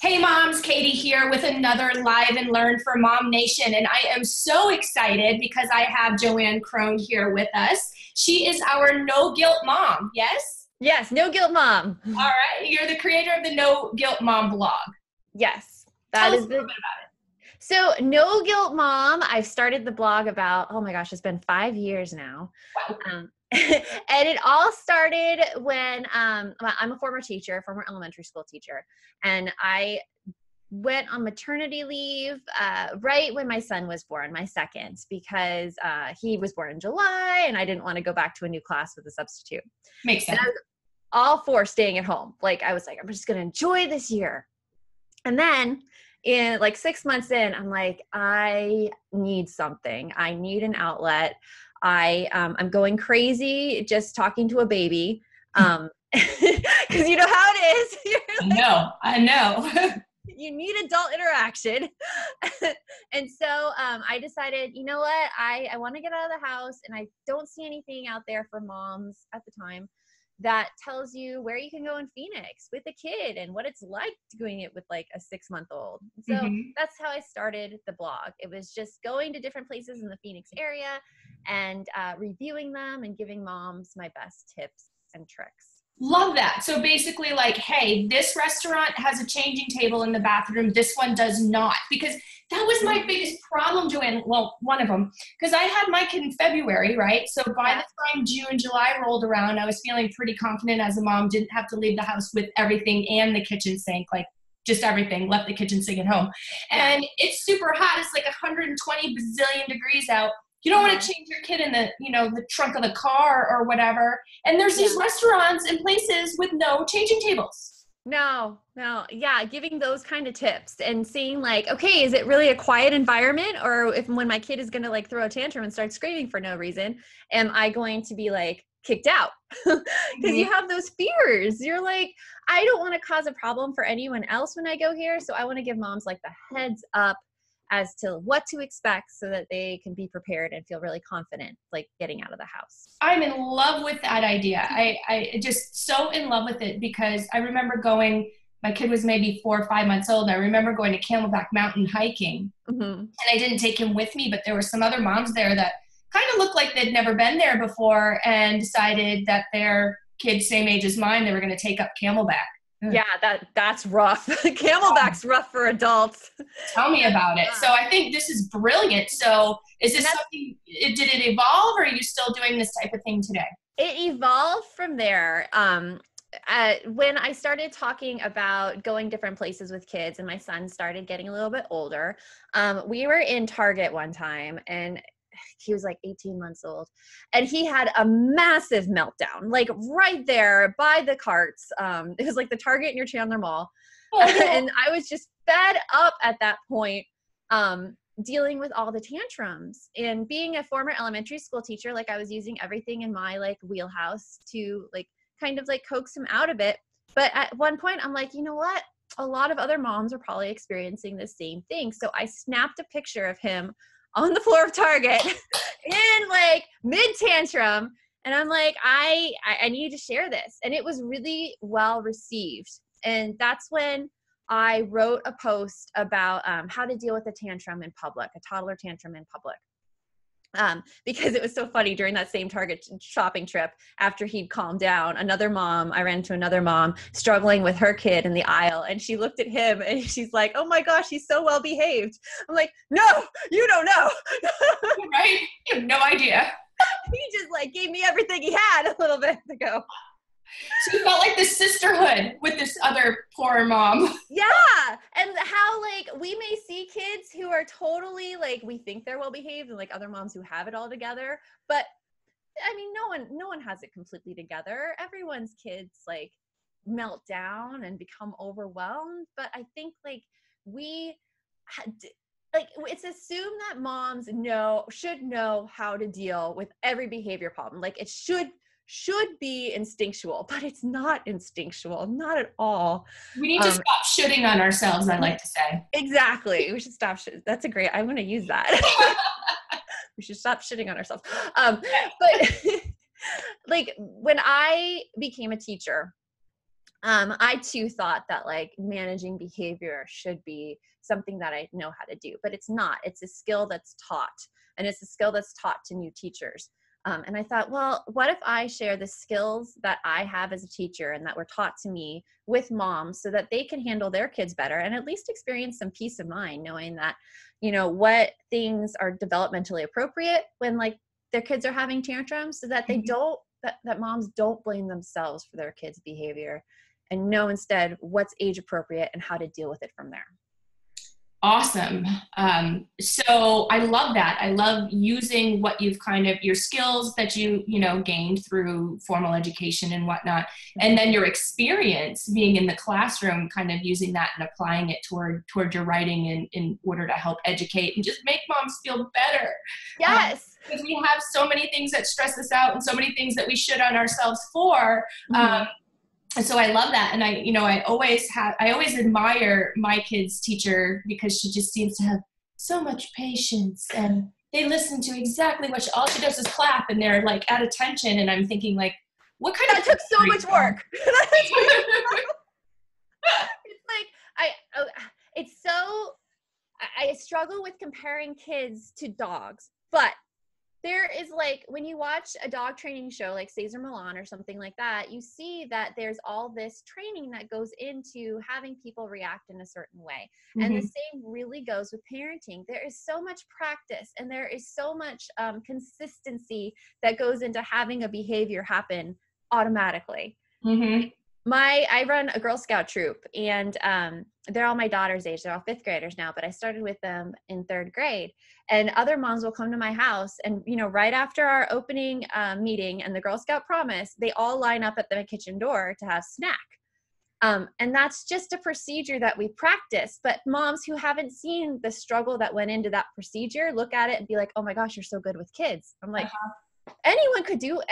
Hey moms, Katie here with another Live and Learn for MOMnation. And I am so excited because I have JoAnn Crohn here with us. She is our No Guilt Mom, yes? Yes, no guilt mom. All right, you're the creator of the No Guilt Mom blog. Yes, Tell that us is a little the. bit about So, No Guilt Mom, I've started the blog about, oh my gosh, it's been 5 years now. it. Wow. And it all started when I'm a former elementary school teacher, and I went on maternity leave right when my son was born, my second, because he was born in July and I didn't want to go back to a new class with a substitute. Makes And sense. I was all for staying at home. Like, I was like, I'm just going to enjoy this year. And then in like 6 months in, I'm like, I need something. I need an outlet. I'm going crazy just talking to a baby. Because you know how it is. I know, I know. You need adult interaction. And so I decided, you know what? I want to get out of the house, and I don't see anything out there for moms at the time that tells you where you can go in Phoenix with a kid and what it's like doing it with like a 6-month-old. So Mhm. that's how I started the blog. It was just going to different places in the Phoenix area and reviewing them and giving moms my best tips and tricks. Love that. So basically, like, hey, this restaurant has a changing table in the bathroom. This one does not. Because that was my biggest problem, JoAnn. Well, one of them. Because I had my kid in February, right? So by Yeah. the time June, July rolled around, I was feeling pretty confident as a mom, didn't have to leave the house with everything and the kitchen sink, like just everything, left the kitchen sink at home. Yeah. And it's super hot. It's like 120 bazillion degrees out. You don't want to change your kid in the trunk of the car or whatever. And there's these Yeah. restaurants and places with no changing tables. No. Yeah, giving those kind of tips and seeing like, okay, is it really a quiet environment, or if when my kid is going to like throw a tantrum and start screaming for no reason, am I going to be like kicked out? Because you have those fears. You're like, I don't want to cause a problem for anyone else when I go here. So I want to give moms like the heads up as to what to expect so that they can be prepared and feel really confident, like getting out of the house. I'm in love with that idea. I just so in love with it because I remember going, my kid was maybe 4 or 5 months old. And I remember going to Camelback Mountain hiking, Mm-hmm. and I didn't take him with me, but there were some other moms there that kind of looked like they'd never been there before and decided that their kids same age as mine, they were going to take up Camelback. Yeah, that's rough. Camelback's rough for adults. Tell me about it. So I think this is brilliant. So is this something, did it evolve, or are you still doing this type of thing today? It evolved from there. When I started talking about going different places with kids and my son started getting a little bit older, we were in Target one time, and he was like 18 months old, and he had a massive meltdown, like right there by the carts. It was like the Target near Chandler Mall. Oh, no. And I was just fed up at that point, dealing with all the tantrums. And being a former elementary school teacher, like I was using everything in my like wheelhouse to like kind of like coax him out of it. But at one point I'm like, you know what? A lot of other moms are probably experiencing the same thing. So I snapped a picture of him on the floor of Target in like mid tantrum. And I'm like, I need to share this. And it was really well received. And that's when I wrote a post about how to deal with a tantrum in public, a toddler tantrum in public. Because it was so funny during that same Target shopping trip, after he'd calmed down, I ran into another mom struggling with her kid in the aisle, and she looked at him and she's like, oh my gosh, he's so well behaved. I'm like, no, you don't know. Right? You have no idea. He just like gave me everything he had a little bit ago. So you felt like this sisterhood with this other poor mom. Yeah. And how like we may see kids who are totally like, we think they're well behaved, and like other moms who have it all together. But I mean, no one has it completely together. Everyone's kids like melt down and become overwhelmed. But I think like it's assumed that moms should know how to deal with every behavior problem. Like it should be instinctual, but it's not instinctual, not at all. We need to stop shitting on ourselves, I like to say. Exactly. We should stop. That's a great, I'm going to use that. We should stop shitting on ourselves. But like when I became a teacher, I too thought that like managing behavior should be something that I know how to do, but it's not. It's a skill that's taught, and it's a skill that's taught to new teachers. And I thought, well, what if I share the skills that I have as a teacher and that were taught to me with moms so that they can handle their kids better and at least experience some peace of mind knowing that, you know, what things are developmentally appropriate when like their kids are having tantrums so that they don't, that moms don't blame themselves for their kids' behavior and know instead what's age appropriate and how to deal with it from there. Awesome. So I love that. I love using what you've kind of, your skills that you know, gained through formal education and whatnot, and then your experience being in the classroom, kind of using that and applying it toward your writing in order to help educate and just make moms feel better. Yes. Because we have so many things that stress us out and so many things that we should on ourselves for. And so I love that. And I always admire my kid's teacher because she just seems to have so much patience and they listen to exactly what all she does is clap and they're like at attention. And I'm thinking like, what kind that of took so much work. It's like, I struggle with comparing kids to dogs, but there is like, when you watch a dog training show like Cesar Millan or something like that, you see that there's all this training that goes into having people react in a certain way. And the same really goes with parenting. There is so much practice and there is so much consistency that goes into having a behavior happen automatically. I run a Girl Scout troop and they're all my daughter's age. They're all 5th graders now, but I started with them in 3rd grade. And other moms will come to my house and, you know, right after our opening meeting and the Girl Scout promise, they all line up at the kitchen door to have snack. And that's just a procedure that we practice. But moms who haven't seen the struggle that went into that procedure look at it and be like, oh my gosh, you're so good with kids. I'm like, anyone can do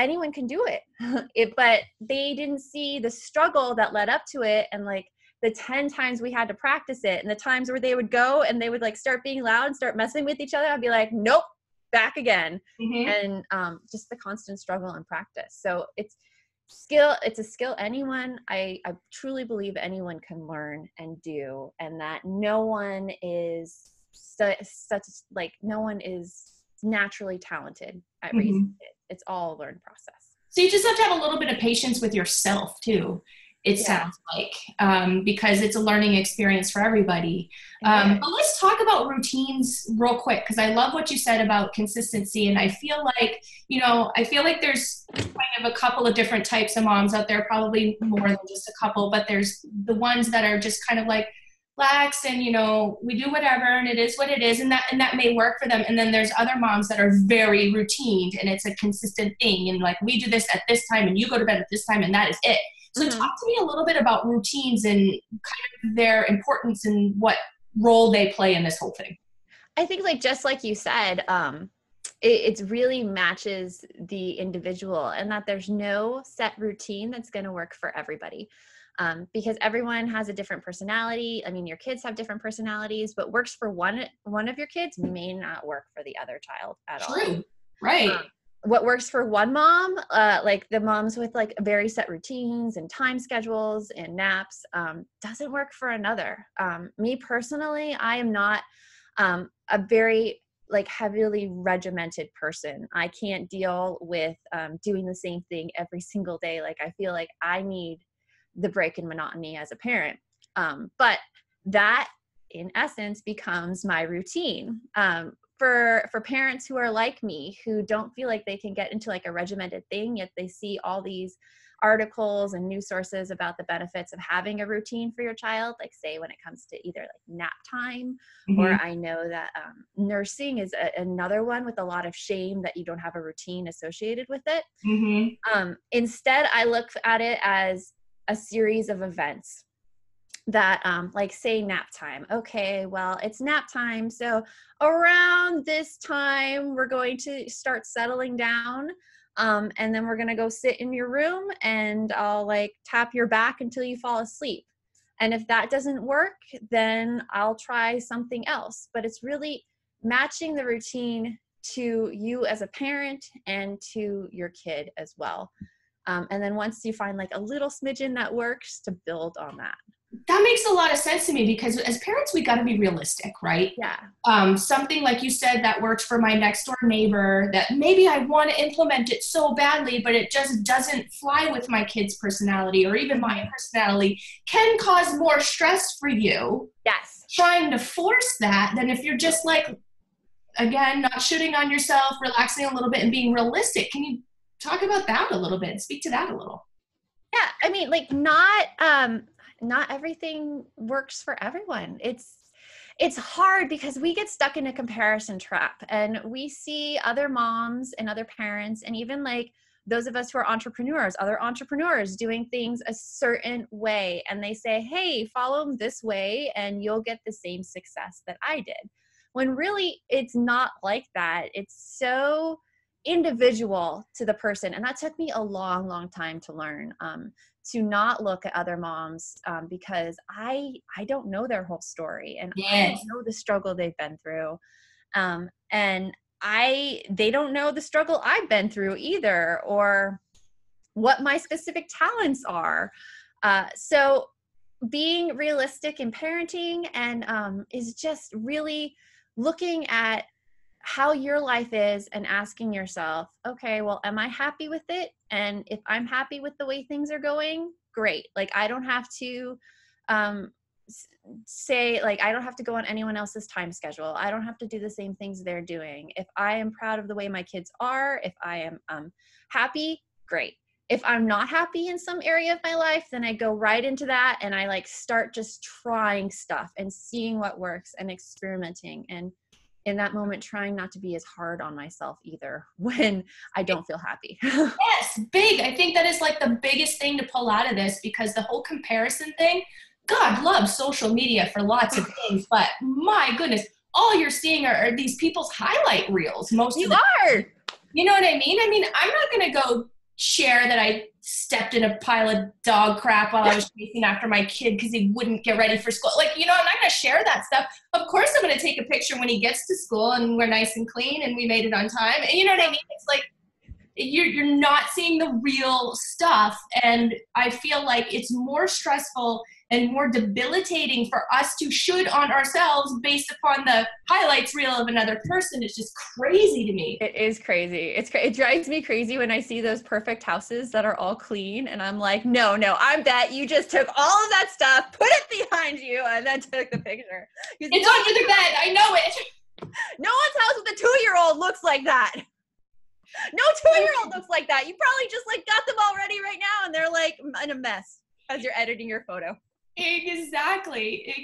it. But they didn't see the struggle that led up to it. And like the 10 times we had to practice it and the times where they would go and they would like start being loud and start messing with each other. I'd be like, nope, back again. And just the constant struggle and practice. So it's a skill anyone, I truly believe anyone can learn and do, and that no one is no one is naturally talented at raising it. It's all a learned process. So you just have to have a little bit of patience with yourself too. It sounds like, because it's a learning experience for everybody. But let's talk about routines real quick, because I love what you said about consistency. And I feel like, there's kind of a couple of different types of moms out there, probably more than just a couple, but there's the ones that are just kind of like lax and, we do whatever and it is what it is. And that may work for them. And then there's other moms that are very routine and it's a consistent thing. And like, we do this at this time and you go to bed at this time and that is it. So talk to me a little bit about routines and kind of their importance and what role they play in this whole thing. I think just like you said, it really matches the individual and that there's no set routine that's going to work for everybody. Because everyone has a different personality. I mean, your kids have different personalities. What works for one of your kids may not work for the other child at all. True. Right. What works for one mom, like the moms with like very set routines and time schedules and naps, doesn't work for another. Me personally, I am not a very heavily regimented person. I can't deal with doing the same thing every single day. Like I feel like I need the break in monotony as a parent. But that in essence becomes my routine. For parents who are like me, who don't feel like they can get into like a regimented thing, yet they see all these articles and news sources about the benefits of having a routine for your child, like say when it comes to either like nap time, or I know that nursing is another one with a lot of shame that you don't have a routine associated with it. Instead, I look at it as a series of events that like say nap time. Okay, well, it's nap time. So around this time, we're going to start settling down. And then we're going to go sit in your room and I'll like tap your back until you fall asleep. And if that doesn't work, then I'll try something else. But it's really matching the routine to you as a parent and to your kid as well. And then once you find like a little smidgen that works, to build on that. That makes a lot of sense to me, because as parents, we got to be realistic, right? Yeah. Something like you said that worked for my next door neighbor, that maybe I want to implement it so badly, but it just doesn't fly with my kid's personality or even my personality, can cause more stress for you. Yes. Trying to force that than if you're just like, again, not shooting on yourself, relaxing a little bit and being realistic. Can you talk about that a little bit? Speak to that a little. Yeah. I mean, like not everything works for everyone. It's hard because we get stuck in a comparison trap, and we see other moms and other parents, and even like those of us who are entrepreneurs, other entrepreneurs doing things a certain way. And they say, hey, follow them this way and you'll get the same success that I did. When really it's not like that. It's so individual to the person. And that took me a long, long time to learn, to not look at other moms, because I don't know their whole story, and I don't know the struggle they've been through. And they don't know the struggle I've been through either, or what my specific talents are. So being realistic in parenting and is just really looking at how your life is and asking yourself, okay, well, am I happy with it? And if I'm happy with the way things are going, great. Like, I don't have to say, like, I don't have to go on anyone else's time schedule. I don't have to do the same things they're doing. If I am proud of the way my kids are, if I am happy, great. If I'm not happy in some area of my life, then I go right into that and I like start just trying stuff and seeing what works and experimenting. And in that moment, trying not to be as hard on myself either when I don't feel happy. Yes, big. I think that is like the biggest thing to pull out of this, because the whole comparison thing, God loves social media for lots of things, but my goodness, all you're seeing are these people's highlight reels. You know what I mean? I mean, I'm not going to go share that I stepped in a pile of dog crap while I was chasing after my kid because he wouldn't get ready for school. Like, you know, I'm not going to share that stuff. Of course, I'm going to take a picture when he gets to school and we're nice and clean and we made it on time. And you know what I mean? It's like, you're not seeing the real stuff. And I feel like it's more stressful and more debilitating for us to should on ourselves based upon the highlights reel of another person. It's just crazy to me. It is crazy. It drives me crazy when I see those perfect houses that are all clean. And I'm like, no, I bet you just took all of that stuff, put it behind you, and then took the picture. It's under the bed. I know it. No one's house with a 2-year-old looks like that. No 2-year-old looks like that. You probably just like got them all ready right now and they're like in a mess as you're editing your photo. Exactly.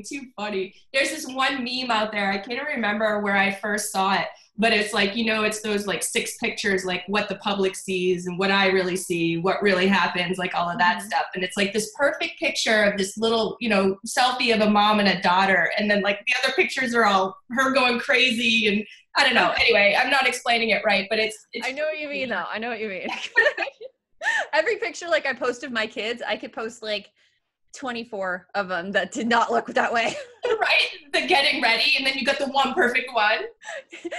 Too funny. There's this one meme out there. I can't remember where I first saw it, but it's like, you know, it's those like 6 pictures, like what the public sees and what I really see, what really happens, like all of that stuff. And it's like this perfect picture of this little, you know, selfie of a mom and a daughter. And then like the other pictures are all her going crazy. And I don't know. Anyway, I'm not explaining it right, but it's I know what you mean though. I know what you mean. Every picture like I post of my kids, I could post like 24 of them that did not look that way. Right? The getting ready, and then you got the one perfect one.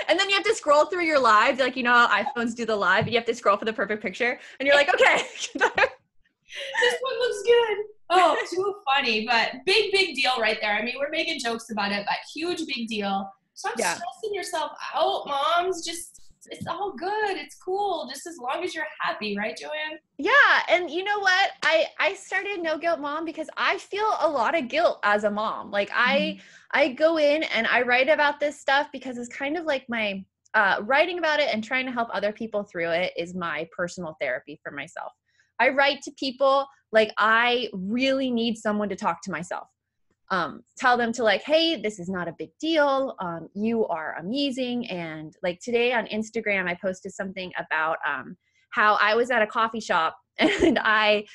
And then you have to scroll through your live, like, you know how iPhones do the live, you have to scroll for the perfect picture, and you're like, okay. This one looks good. Oh, too funny, but big deal right there. I mean, we're making jokes about it, but huge, big deal. Stop stressing yourself out, moms. Just, it's all good. It's cool. Just as long as you're happy, right, JoAnn? Yeah. And you know what? I started No Guilt Mom because I feel a lot of guilt as a mom. Like I go in and I write about this stuff because it's kind of like my writing about it and trying to help other people through it is my personal therapy for myself. I write to people like I really need someone to talk to myself. Tell them to like, hey, this is not a big deal. You are amazing. And like today on Instagram, I posted something about how I was at a coffee shop and I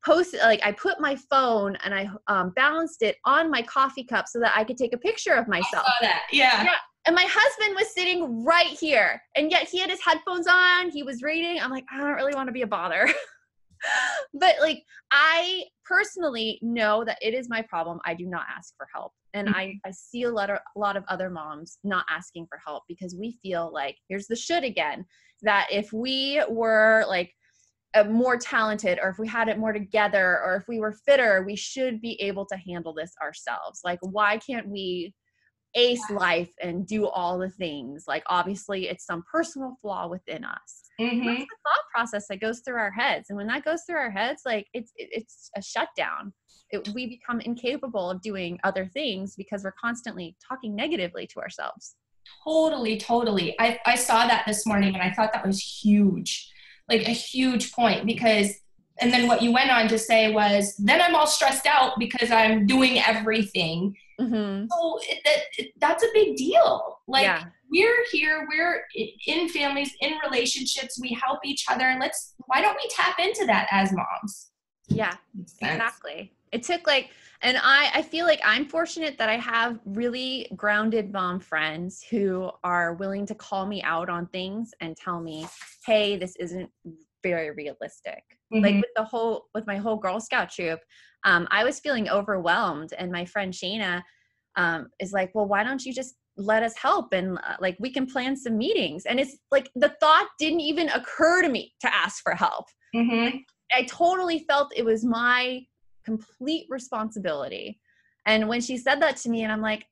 posted, like I put my phone and I balanced it on my coffee cup so that I could take a picture of myself. I saw that. Yeah. And my husband was sitting right here and yet he had his headphones on. He was reading. I'm like, I don't really want to be a bother. But like, I personally know that it is my problem. I do not ask for help. And I see a lot of other moms not asking for help because we feel like, here's the should again, that if we were like more talented, or if we had it more together, or if we were fitter, we should be able to handle this ourselves. Like, why can't we ace life and do all the things? Like, obviously it's some personal flaw within us. Mm-hmm. That's the thought process that goes through our heads. And when that goes through our heads, like it's a shutdown. We become incapable of doing other things because we're constantly talking negatively to ourselves. Totally. I saw that this morning and I thought that was huge, like a huge point, because, and then what you went on to say was, then I'm all stressed out because I'm doing everything. Mm-hmm. So that's a big deal. Like, yeah. We're here, we're in families, in relationships, we help each other. And why don't we tap into that as moms? Yeah, exactly. It took and I feel like I'm fortunate that I have really grounded mom friends who are willing to call me out on things and tell me, hey, this isn't very realistic. Mm-hmm. Like with my whole Girl Scout troop, I was feeling overwhelmed, and my friend Shayna is like, well, why don't you just let us help, and like we can plan some meetings. And it's like the thought didn't even occur to me to ask for help. Mm-hmm. I totally felt it was my complete responsibility. And when she said that to me, and I'm like,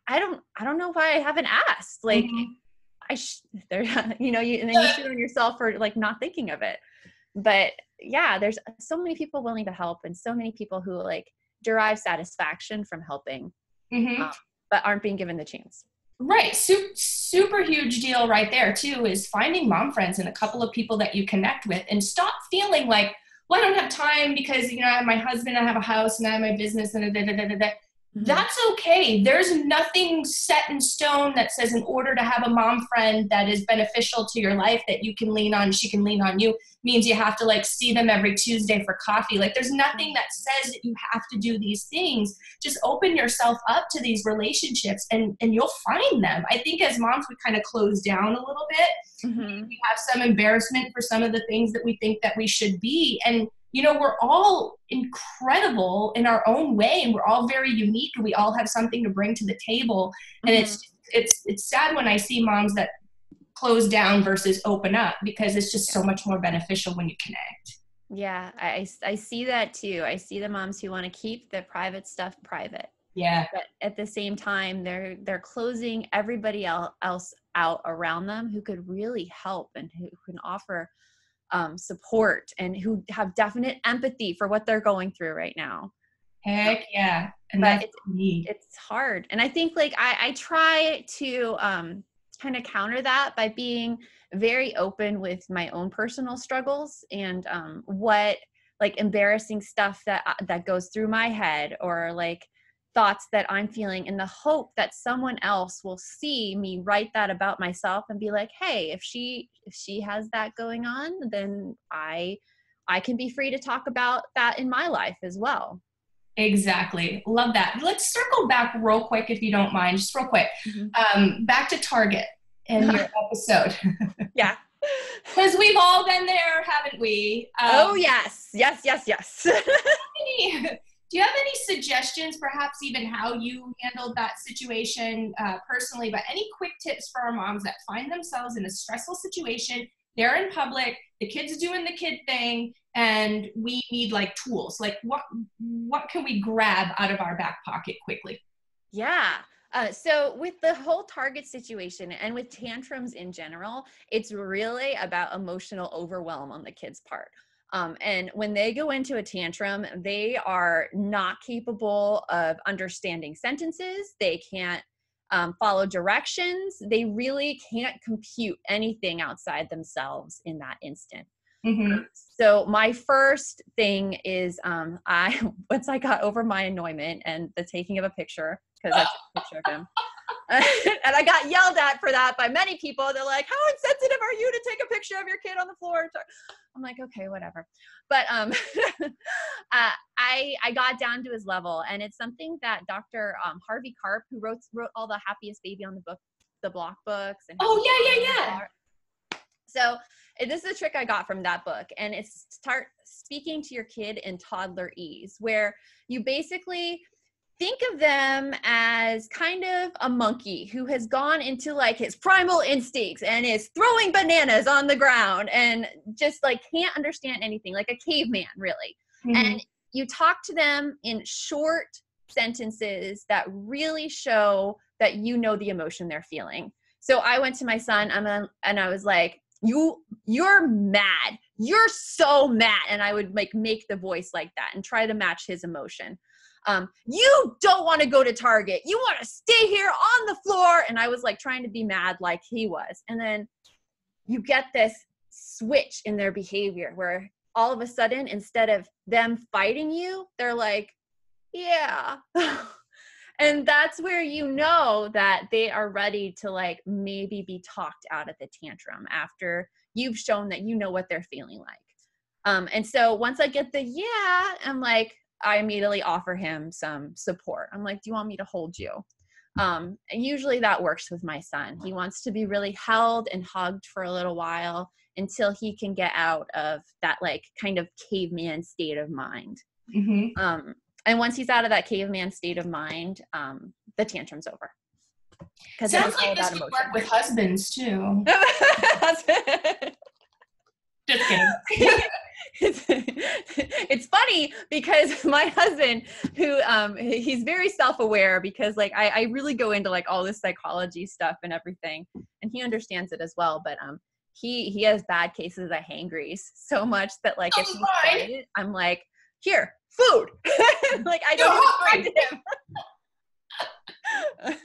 I don't know why I haven't asked. Like, and then you shit on yourself for like not thinking of it. But yeah, there's so many people willing to help, and so many people who like derive satisfaction from helping, but aren't being given the chance. Right. Super huge deal right there too, is finding mom friends and a couple of people that you connect with, and stop feeling like, well, I don't have time because, I have my husband, I have a house, and I have my business, and That's okay. There's nothing set in stone that says in order to have a mom friend that is beneficial to your life that you can lean on, she can lean on you, means you have to like see them every Tuesday for coffee. Like, there's nothing that says that you have to do these things. Just open yourself up to these relationships and you'll find them. I think as moms, we kind of close down a little bit. We have some embarrassment for some of the things that we think that we should be. And we're all incredible in our own way, and we're all very unique, and we all have something to bring to the table. And it's sad when I see moms that close down versus open up, because it's just so much more beneficial when you connect. Yeah, I see that too. I see the moms who want to keep the private stuff private. Yeah. But at the same time, they're closing everybody else out around them who could really help and who can offer support and who have definite empathy for what they're going through right now. Heck yeah. And but that's neat. It's hard. And I think like I try to kind of counter that by being very open with my own personal struggles and what like embarrassing stuff that goes through my head, or like thoughts that I'm feeling, in the hope that someone else will see me write that about myself and be like, hey, if she has that going on, then I can be free to talk about that in my life as well. Exactly. Love that. Let's circle back real quick, if you don't mind, just real quick. Back to Target and your episode. Yeah. Because we've all been there, haven't we? Oh, yes. Do you have any suggestions, perhaps even how you handled that situation personally, but any quick tips for our moms that find themselves in a stressful situation? They're in public, the kid's doing the kid thing, and we need like tools. Like what can we grab out of our back pocket quickly? Yeah. So with the whole Target situation and with tantrums in general, it's really about emotional overwhelm on the kid's part. And when they go into a tantrum, they are not capable of understanding sentences. They can't follow directions. They really can't compute anything outside themselves in that instant. So my first thing is once I got over my annoyment and the taking of a picture, because I took a picture of him, and I got yelled at for that by many people. They're like, how insensitive are you to take a picture of your kid on the floor? I'm like, okay, whatever. But I got down to his level, and it's something that Dr. Harvey Karp, who wrote all the Happiest Baby on the Block books. And yeah. So this is a trick I got from that book, and it's start speaking to your kid in toddler ease, where you basically think of them as kind of a monkey who has gone into like his primal instincts and is throwing bananas on the ground and just like can't understand anything, like a caveman, really. And you talk to them in short sentences that really show that you know the emotion they're feeling. So I went to my son and I was like, you're mad. You're so mad. And I would like make the voice like that and try to match his emotion. You don't want to go to Target. You want to stay here on the floor. And I was like trying to be mad like he was. And then you get this switch in their behavior where all of a sudden, instead of them fighting you, they're like, yeah. And that's where you know that they are ready to like maybe be talked out of the tantrum after you've shown that you know what they're feeling like. And so once I get the yeah, I'm like, I immediately offer him some support. I'm like, do you want me to hold you? And usually that works with my son. He wants to be really held and hugged for a little while until he can get out of that like kind of caveman state of mind. And once he's out of that caveman state of mind, the tantrum's over. Sounds like this would work with husbands too. Just kidding. It's funny because my husband, who he's very self-aware because like I really go into like all this psychology stuff and everything, and he understands it as well. But he has bad cases of hangries so much that like if he's quiet, I'm like, here, food. Like I don't even talk to him.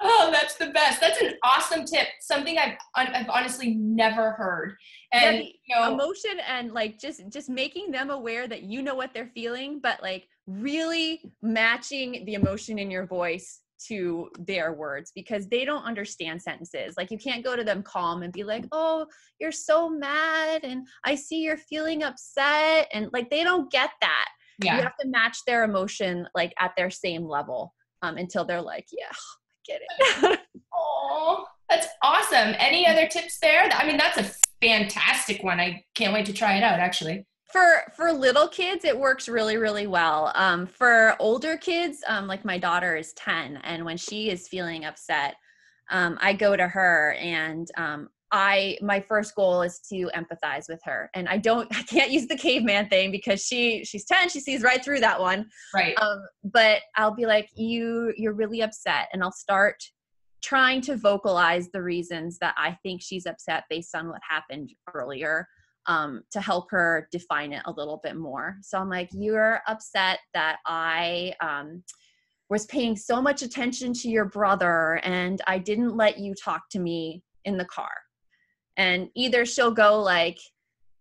Oh, that's the best. That's an awesome tip. Something I've honestly never heard. And you know, emotion and like just making them aware that you know what they're feeling, but like really matching the emotion in your voice to their words, because they don't understand sentences. Like you can't go to them calm and be like, oh, you're so mad and I see you're feeling upset. And like, they don't get that. Yeah. You have to match their emotion like at their same level until they're like, yeah, I get it. Oh, that's awesome. Any other tips there? I mean, that's a fantastic one. I can't wait to try it out, actually. For little kids, it works really, really well. For older kids, like my daughter is 10, and when she is feeling upset, I go to her and my first goal is to empathize with her. And I can't use the caveman thing because she's 10, she sees right through that one. Right. But I'll be like, you're really upset. And I'll start trying to vocalize the reasons that I think she's upset based on what happened earlier, to help her define it a little bit more. So I'm like, you're upset that I was paying so much attention to your brother and I didn't let you talk to me in the car. And either she'll go like,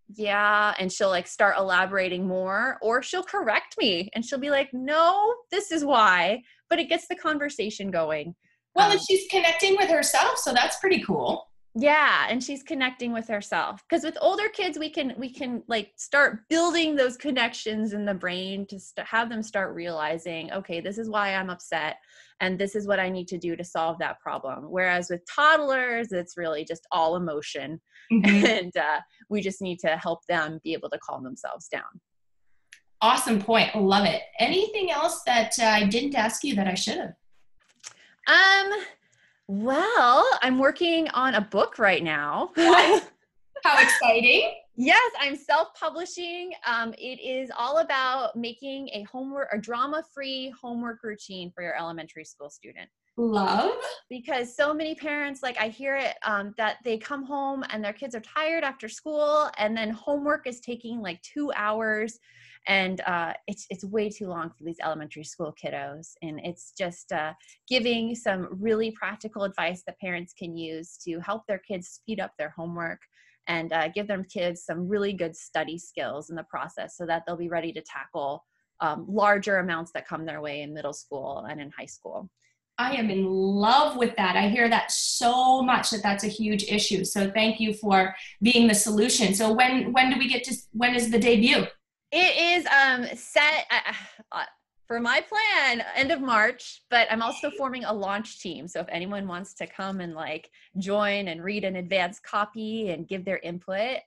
yeah, and she'll like start elaborating more, or she'll correct me and she'll be like, no, this is why. But it gets the conversation going. Well, and she's connecting with herself, so that's pretty cool. Yeah, and she's connecting with herself. Because with older kids, we can like start building those connections in the brain to have them start realizing, okay, this is why I'm upset, and this is what I need to do to solve that problem. Whereas with toddlers, it's really just all emotion, and we just need to help them be able to calm themselves down. Awesome point. Love it. Anything else that I didn't ask you that I should have? Well, I'm working on a book right now. How exciting. Yes, I'm self-publishing. It is all about making a drama-free homework routine for your elementary school student. Love. Because so many parents, like I hear it, that they come home and their kids are tired after school, and then homework is taking like 2 hours. And it's way too long for these elementary school kiddos. And it's just giving some really practical advice that parents can use to help their kids speed up their homework and give them kids some really good study skills in the process so that they'll be ready to tackle larger amounts that come their way in middle school and in high school. I am in love with that. I hear that so much, that's a huge issue. So thank you for being the solution. So when is the debut? It is set for my plan, end of March, but I'm also forming a launch team. So if anyone wants to come and like join and read an advanced copy and give their input,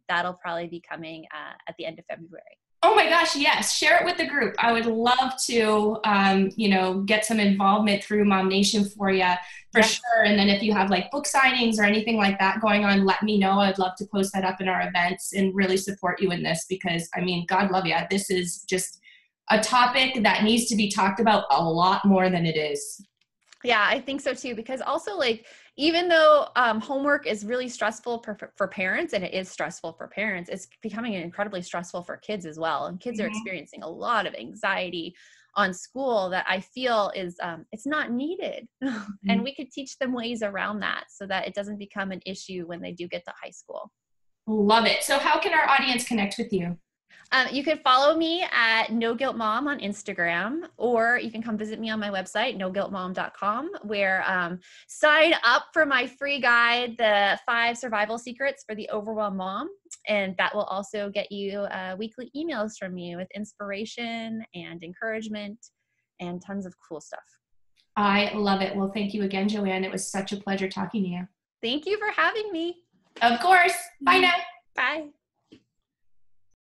that'll probably be coming at the end of February. Oh my gosh, yes. Share it with the group. I would love to, get some involvement through MOMnation for you, for Yes. sure. And then if you have like book signings or anything like that going on, let me know. I'd love to post that up in our events and really support you in this because, I mean, God love you. This is just a topic that needs to be talked about a lot more than it is. Yeah, I think so too, because also like, even though homework is really stressful for parents, and it is stressful for parents, it's becoming incredibly stressful for kids as well. And kids are Mhm. experiencing a lot of anxiety on school that I feel is, it's not needed. And we could teach them ways around that so that it doesn't become an issue when they do get to high school. Love it. So how can our audience connect with you? You can follow me at No Guilt Mom on Instagram, or you can come visit me on my website, noguiltmom.com, where sign up for my free guide, The 5 Survival Secrets for the Overwhelmed Mom. And that will also get you weekly emails from me with inspiration and encouragement and tons of cool stuff. I love it. Well, thank you again, JoAnn. It was such a pleasure talking to you. Thank you for having me. Of course. Bye now. Bye.